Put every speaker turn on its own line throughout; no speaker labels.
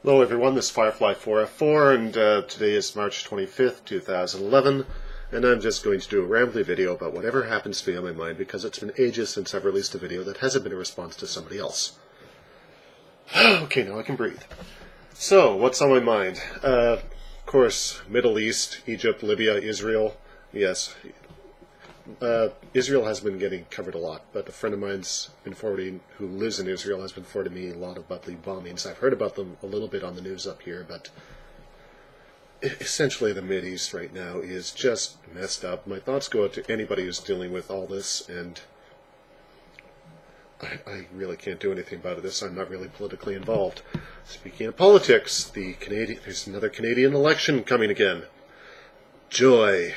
Hello everyone, this is Firefly4F4 and today is March 25th, 2011 and I'm just going to do a rambly video about whatever happens to be on my mind because it's been ages since I've released a video that hasn't been a response to somebody else. Okay, now I can breathe. So, what's on my mind? Of course, Middle East, Egypt, Libya, Israel. Yes, Israel has been getting covered a lot, but a friend of mine's been forwarding, who lives in Israel, has been forwarding me a lot about the bombings. I've heard about them a little bit on the news up here, but essentially the Mideast right now is just messed up. My thoughts go out to anybody who's dealing with all this, and I really can't do anything about this. I'm not really politically involved. Speaking of politics, there's another Canadian election coming again. Joy.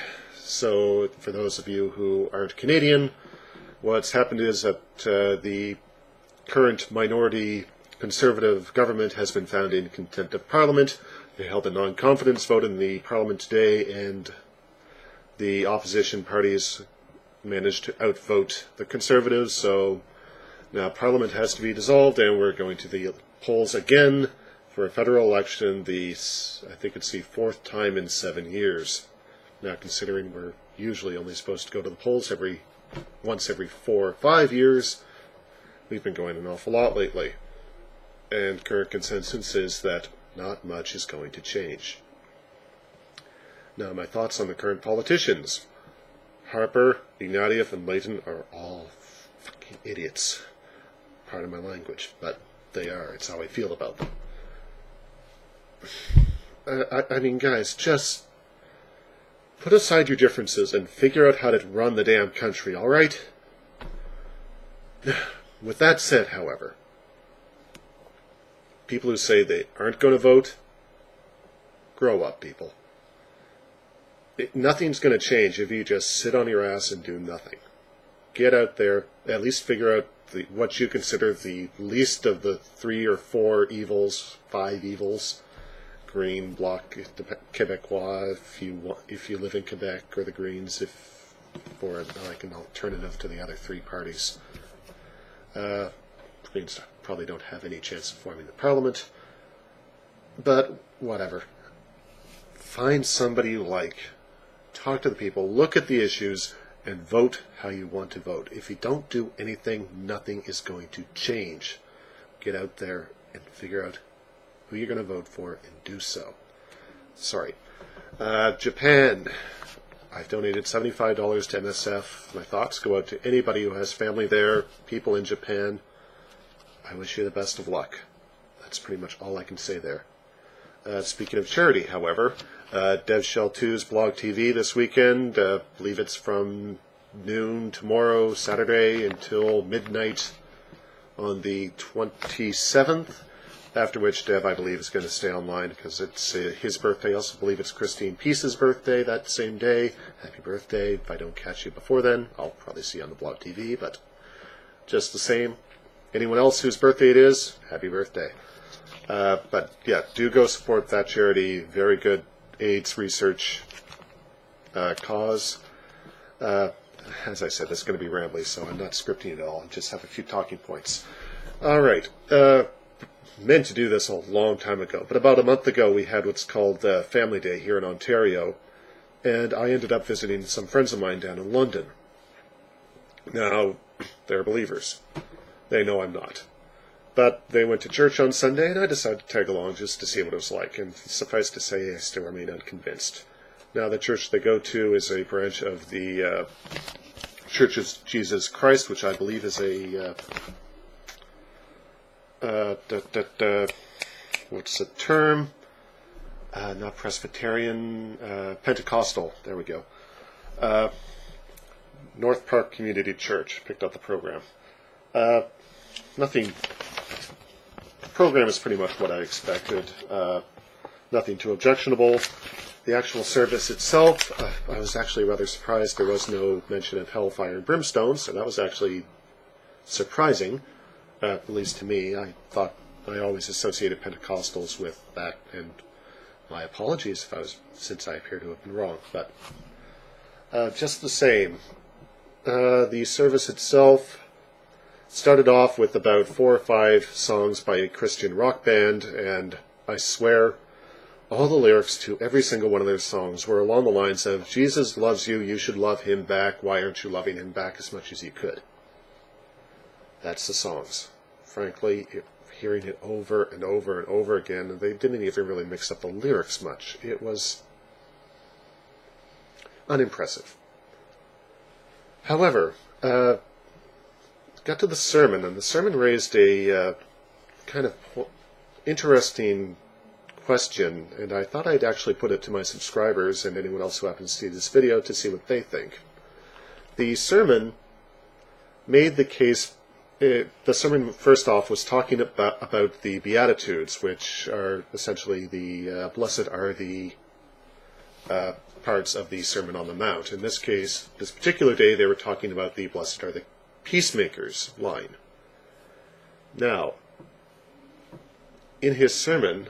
So, for those of you who aren't Canadian, what's happened is that the current minority Conservative government has been found in contempt of Parliament. They held a non-confidence vote in the Parliament today, and the opposition parties managed to outvote the Conservatives, so now Parliament has to be dissolved, and we're going to the polls again for a federal election, I think it's the fourth time in 7 years. Now, considering we're usually only supposed to go to the polls once every 4 or 5 years, we've been going an awful lot lately. And current consensus is that not much is going to change. Now, my thoughts on the current politicians. Harper, Ignatieff, and Layton are all fucking idiots. Pardon my language, but they are. It's how I feel about them. I mean, guys, just put aside your differences and figure out how to run the damn country, alright? With that said, however, people who say they aren't going to vote, grow up, people. Nothing's going to change if you just sit on your ass and do nothing. Get out there, at least figure out what you consider the least of the 3 or 4 evils, 5 evils. Green, Bloc, Québécois, if you live in Quebec, or the Greens, for like an alternative to the other 3 parties. Greens probably don't have any chance of forming the Parliament, but whatever. Find somebody you like, talk to the people, look at the issues, and vote how you want to vote. If you don't do anything, nothing is going to change. Get out there and figure out who you're going to vote for, and do so. Sorry. Japan. I've donated $75 to MSF. My thoughts go out to anybody who has family there, people in Japan. I wish you the best of luck. That's pretty much all I can say there. Speaking of charity, however, DevShell 2's blogTV this weekend. I believe it's from noon tomorrow, Saturday, until midnight on the 27th. After which Dev, I believe, is going to stay online because it's his birthday. I also believe it's Christine Peace's birthday that same day. Happy birthday. If I don't catch you before then, I'll probably see you on the blogTV, but just the same. Anyone else whose birthday it is, happy birthday. But yeah, do go support that charity. Very good AIDS research cause. As I said, this is going to be rambly, so I'm not scripting it all. I just have a few talking points. All right. Meant to do this a long time ago, but about a month ago we had what's called Family Day here in Ontario, and I ended up visiting some friends of mine down in London. Now, they're believers. They know I'm not. But they went to church on Sunday, and I decided to tag along just to see what it was like, and suffice to say, I still remain unconvinced. Now, the church they go to is a branch of the Church of Jesus Christ, which I believe is a what's the term? Not Presbyterian, Pentecostal. There we go. North Park Community Church. Picked up the program. Nothing. The program is pretty much what I expected. Nothing too objectionable. The actual service itself, I was actually rather surprised there was no mention of hellfire and brimstone, so that was actually surprising. At least to me. I thought I always associated Pentecostals with that, and my apologies since I appear to have been wrong. But just the same, the service itself started off with about 4 or 5 songs by a Christian rock band, and I swear, all the lyrics to every single one of their songs were along the lines of, Jesus loves you, you should love him back, why aren't you loving him back as much as you could? That's the songs. Frankly, hearing it over and over and over again, and they didn't even really mix up the lyrics much. It was unimpressive. However, got to the sermon, and the sermon raised a kind of interesting question, and I thought I'd actually put it to my subscribers and anyone else who happens to see this video to see what they think. The sermon made the case. The sermon, first off, was talking about the Beatitudes, which are essentially the blessed are the parts of the Sermon on the Mount. In this case, this particular day, they were talking about the blessed are the peacemakers line. Now, in his sermon,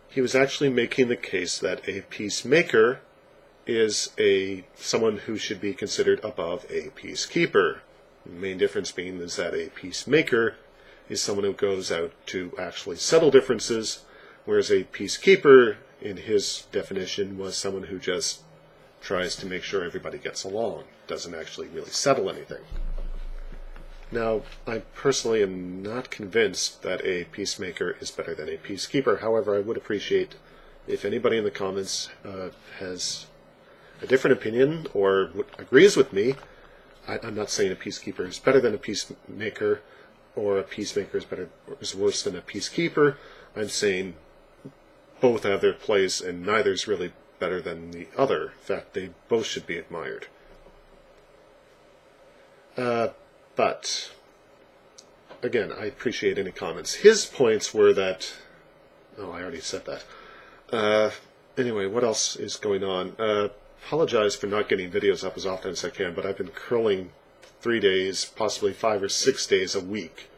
he was actually making the case that a peacemaker is someone who should be considered above a peacekeeper. The main difference being is that a peacemaker is someone who goes out to actually settle differences, whereas a peacekeeper, in his definition, was someone who just tries to make sure everybody gets along, doesn't actually really settle anything. Now, I personally am not convinced that a peacemaker is better than a peacekeeper. However, I would appreciate if anybody in the comments has a different opinion or agrees with me. I'm not saying a peacekeeper is better than a peacemaker, or a peacemaker is worse than a peacekeeper. I'm saying both have their place, and neither is really better than the other. In fact, they both should be admired. But, again, I appreciate any comments. His points were that... Oh, I already said that. Anyway, what else is going on? Apologize for not getting videos up as often as I can, but I've been curling 3 days, possibly 5 or 6 days a week.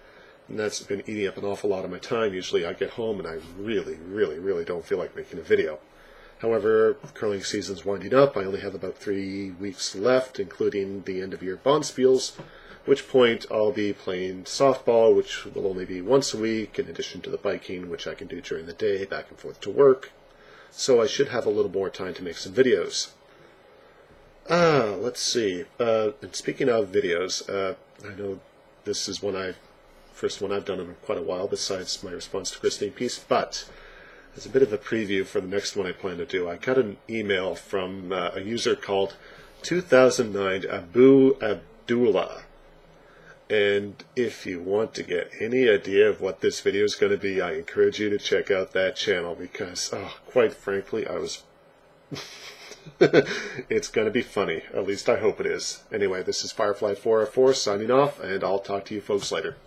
And that's been eating up an awful lot of my time. Usually I get home and I really don't feel like making a video. However, curling season's winding up. I only have about 3 weeks left, including the end of year bonspiels, at which point I'll be playing softball, which will only be once a week, in addition to the biking, which I can do during the day, back and forth to work. So I should have a little more time to make some videos. Let's see. And speaking of videos, I know this is first one I've done in quite a while, besides my response to Christine Peace, but as a bit of a preview for the next one I plan to do, I got an email from a user called 2009 Abu Abdullah. And if you want to get any idea of what this video is going to be, I encourage you to check out that channel, because, quite frankly, I was... It's going to be funny. At least I hope it is. Anyway, this is Firefly404 signing off, and I'll talk to you folks later.